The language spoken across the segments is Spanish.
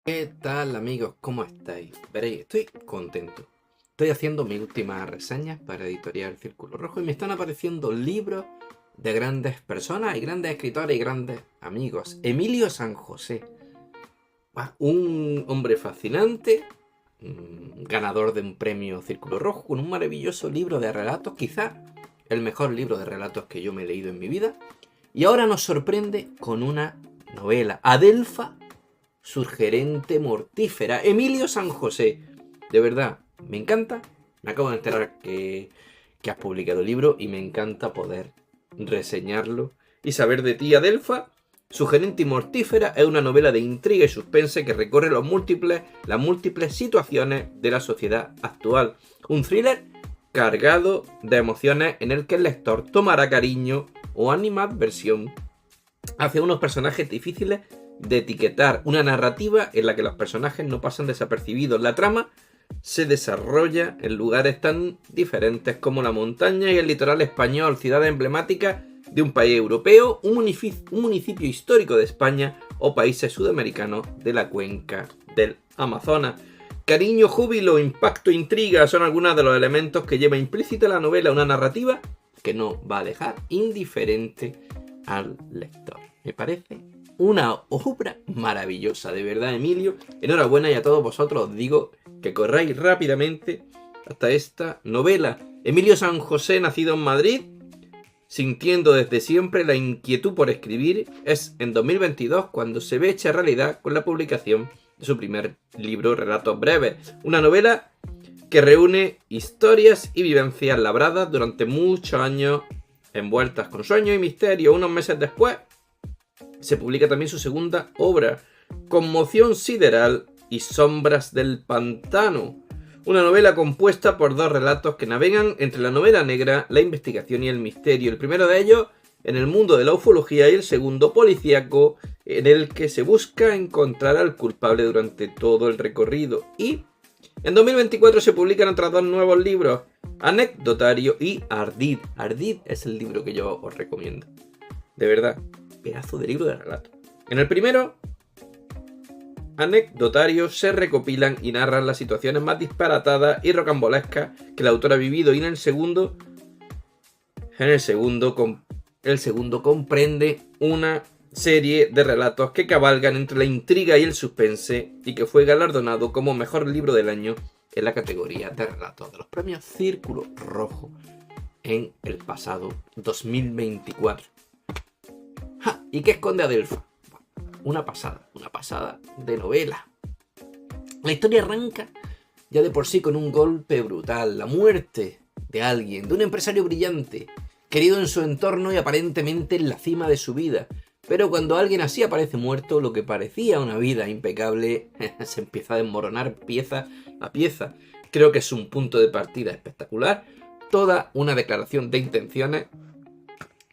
¿Qué tal, amigos? ¿Cómo estáis? Veréis, estoy contento. Estoy haciendo mis últimas reseñas para Editorial Círculo Rojo y me están apareciendo libros de grandes personas y grandes escritores y grandes amigos. Emilio San José, un hombre fascinante, ganador de un premio Círculo Rojo, con un maravilloso libro de relatos, quizá el mejor libro de relatos que yo me he leído en mi vida. Y ahora nos sorprende con una novela, Adelfa, Surgerente mortífera. Emilio San José. De verdad, me encanta. Me acabo de enterar que has publicado el libro y me encanta poder reseñarlo y saber de ti. Adelfa, Sugerente y mortífera es una novela de intriga y suspense que recorre las múltiples situaciones de la sociedad actual. Un thriller cargado de emociones en el que el lector tomará cariño o animadversión hacia unos personajes difíciles de etiquetar, una narrativa en la que los personajes no pasan desapercibidos. La trama se desarrolla en lugares tan diferentes como la montaña y el litoral español, ciudades emblemáticas de un país europeo, un municipio histórico de España o países sudamericanos de la cuenca del Amazonas. Cariño, júbilo, impacto, intriga son algunos de los elementos que lleva implícita la novela, una narrativa que no va a dejar indiferente al lector. Me parece una obra maravillosa, de verdad, Emilio. Enhorabuena, y a todos vosotros os digo que corráis rápidamente hasta esta novela. Emilio San José, nacido en Madrid, sintiendo desde siempre la inquietud por escribir, es en 2022 cuando se ve hecha realidad con la publicación de su primer libro, Relatos Breves, una novela que reúne historias y vivencias labradas durante muchos años, envueltas con sueños y misterio. Unos meses después se publica también su segunda obra, Conmoción sideral y sombras del pantano, una novela compuesta por dos relatos que navegan entre la novela negra, la investigación y el misterio. El primero de ellos en el mundo de la ufología y el segundo policíaco, en el que se busca encontrar al culpable durante todo el recorrido. Y en 2024 se publican otros dos nuevos libros, Anecdotario y Ardid. Ardid es el libro que yo os recomiendo. De verdad, pedazo de libro de relato. En el primero, Anecdotario, se recopilan y narran las situaciones más disparatadas y rocambolescas que el autor ha vivido, y en el segundo comprende una serie de relatos que cabalgan entre la intriga y el suspense y que fue galardonado como mejor libro del año en la categoría de relatos de los premios Círculo Rojo en el pasado 2024. ¡Ja! ¿Y qué esconde Adelfa? Una pasada de novela. La historia arranca ya de por sí con un golpe brutal, la muerte de alguien, de un empresario brillante, querido en su entorno y aparentemente en la cima de su vida. Pero cuando alguien así aparece muerto, lo que parecía una vida impecable se empieza a desmoronar pieza a pieza. Creo que es un punto de partida espectacular, toda una declaración de intenciones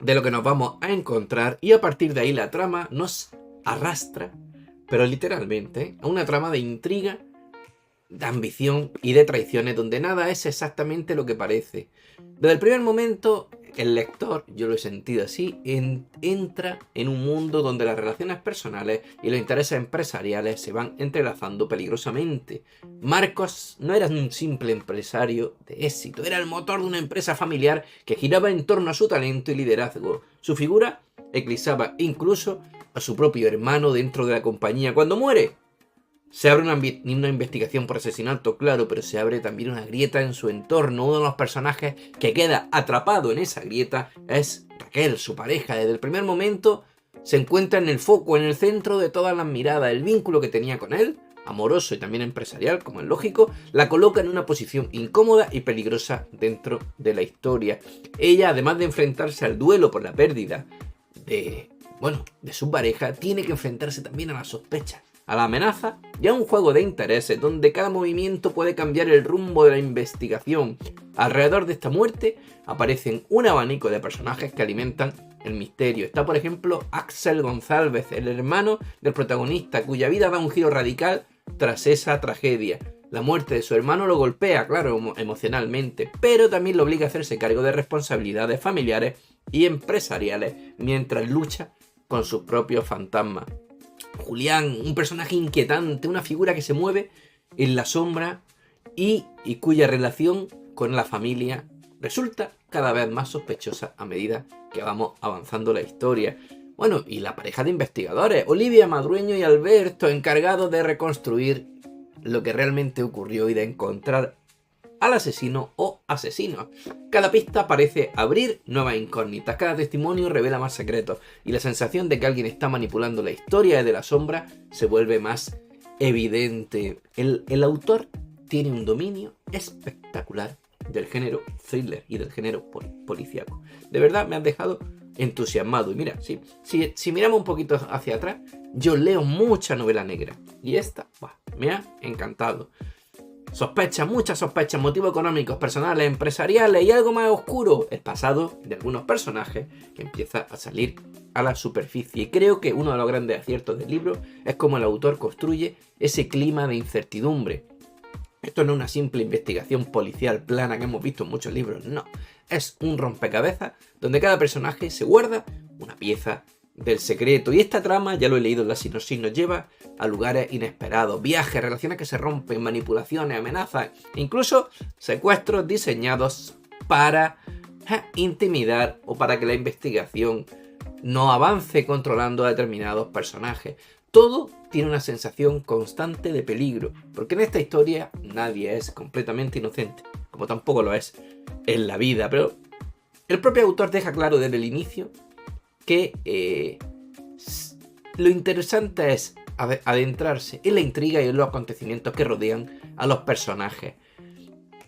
de lo que nos vamos a encontrar, y a partir de ahí la trama nos arrastra, pero literalmente, a una trama de intriga, de ambición y de traiciones, donde nada es exactamente lo que parece. Desde el primer momento, el lector, yo lo he sentido así, entra en un mundo donde las relaciones personales y los intereses empresariales se van entrelazando peligrosamente. Marcos no era un simple empresario de éxito, era el motor de una empresa familiar que giraba en torno a su talento y liderazgo. Su figura eclipsaba incluso a su propio hermano dentro de la compañía. Cuando muere, se abre una investigación por asesinato, claro, pero se abre también una grieta en su entorno. Uno de los personajes que queda atrapado en esa grieta es Raquel, su pareja. Desde el primer momento se encuentra en el foco, en el centro de todas las miradas. El vínculo que tenía con él, amoroso y también empresarial, como es lógico, la coloca en una posición incómoda y peligrosa dentro de la historia. Ella, además de enfrentarse al duelo por la pérdida de su pareja, tiene que enfrentarse también a la sospecha, a la amenaza y a un juego de intereses donde cada movimiento puede cambiar el rumbo de la investigación. Alrededor de esta muerte aparecen un abanico de personajes que alimentan el misterio. Está, por ejemplo, Axel González, el hermano del protagonista, cuya vida da un giro radical tras esa tragedia. La muerte de su hermano lo golpea, claro, emocionalmente, pero también lo obliga a hacerse cargo de responsabilidades familiares y empresariales mientras lucha con sus propios fantasmas. Julián, un personaje inquietante, una figura que se mueve en la sombra y cuya relación con la familia resulta cada vez más sospechosa a medida que vamos avanzando la historia. Bueno, y la pareja de investigadores, Olivia Madrueño y Alberto, encargados de reconstruir lo que realmente ocurrió y de encontrar al asesino o asesinos. Cada pista parece abrir nuevas incógnitas, cada testimonio revela más secretos y la sensación de que alguien está manipulando la historia de la sombra se vuelve más evidente. El autor tiene un dominio espectacular del género thriller y del género policíaco. De verdad me han dejado entusiasmado. Y mira, si miramos un poquito hacia atrás, yo leo mucha novela negra y esta me ha encantado. Sospechas, muchas sospechas, motivos económicos, personales, empresariales y algo más oscuro, el pasado de algunos personajes que empieza a salir a la superficie. Y creo que uno de los grandes aciertos del libro es cómo el autor construye ese clima de incertidumbre. Esto no es una simple investigación policial plana que hemos visto en muchos libros, no. Es un rompecabezas donde cada personaje se guarda una pieza del secreto. Y esta trama, ya lo he leído en la sinopsis, nos lleva a lugares inesperados, viajes, relaciones que se rompen, manipulaciones, amenazas, incluso secuestros diseñados para intimidar o para que la investigación no avance controlando a determinados personajes. Todo tiene una sensación constante de peligro, porque en esta historia nadie es completamente inocente, como tampoco lo es en la vida, pero el propio autor deja claro desde el inicio que lo interesante es adentrarse en la intriga y en los acontecimientos que rodean a los personajes,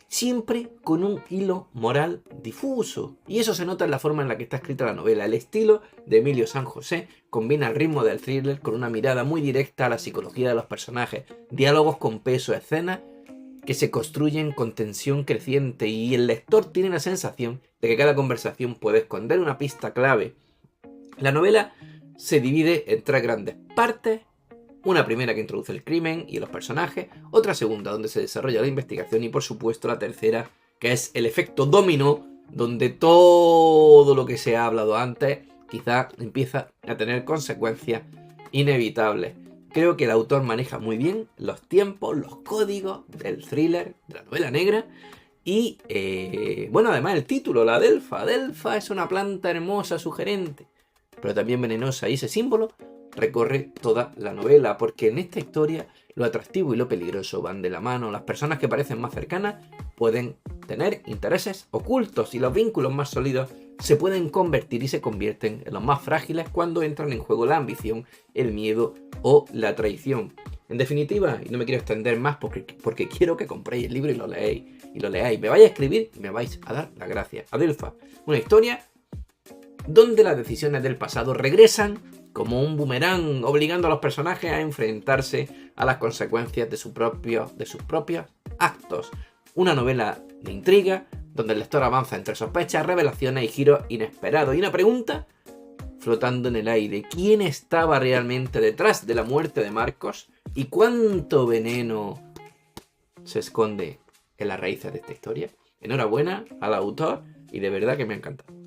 siempre con un hilo moral difuso. Y eso se nota en la forma en la que está escrita la novela. El estilo de Emilio San José combina el ritmo del thriller con una mirada muy directa a la psicología de los personajes, diálogos con peso, escenas que se construyen con tensión creciente, y el lector tiene la sensación de que cada conversación puede esconder una pista clave. La novela se divide en tres grandes partes. Una primera que introduce el crimen y los personajes, otra segunda donde se desarrolla la investigación y por supuesto la tercera que es el efecto dominó, donde todo lo que se ha hablado antes quizá empieza a tener consecuencias inevitables. Creo que el autor maneja muy bien los tiempos, los códigos del thriller, de la novela negra. Y bueno, además el título, la Adelfa. Adelfa es una planta hermosa, sugerente, pero también venenosa, y ese símbolo recorre toda la novela, porque en esta historia lo atractivo y lo peligroso van de la mano. Las personas que parecen más cercanas pueden tener intereses ocultos y los vínculos más sólidos se pueden convertir y se convierten en los más frágiles cuando entran en juego la ambición, el miedo o la traición. En definitiva, y no me quiero extender más porque quiero que compréis el libro y lo leáis. Me vais a escribir y me vais a dar las gracias. Adelfa, una historia donde las decisiones del pasado regresan como un boomerang, obligando a los personajes a enfrentarse a las consecuencias de sus propios actos. Una novela de intriga, donde el lector avanza entre sospechas, revelaciones y giros inesperados. Y una pregunta flotando en el aire: ¿quién estaba realmente detrás de la muerte de Marcos? ¿Y cuánto veneno se esconde en las raíces de esta historia? Enhorabuena al autor y de verdad que me ha encantado.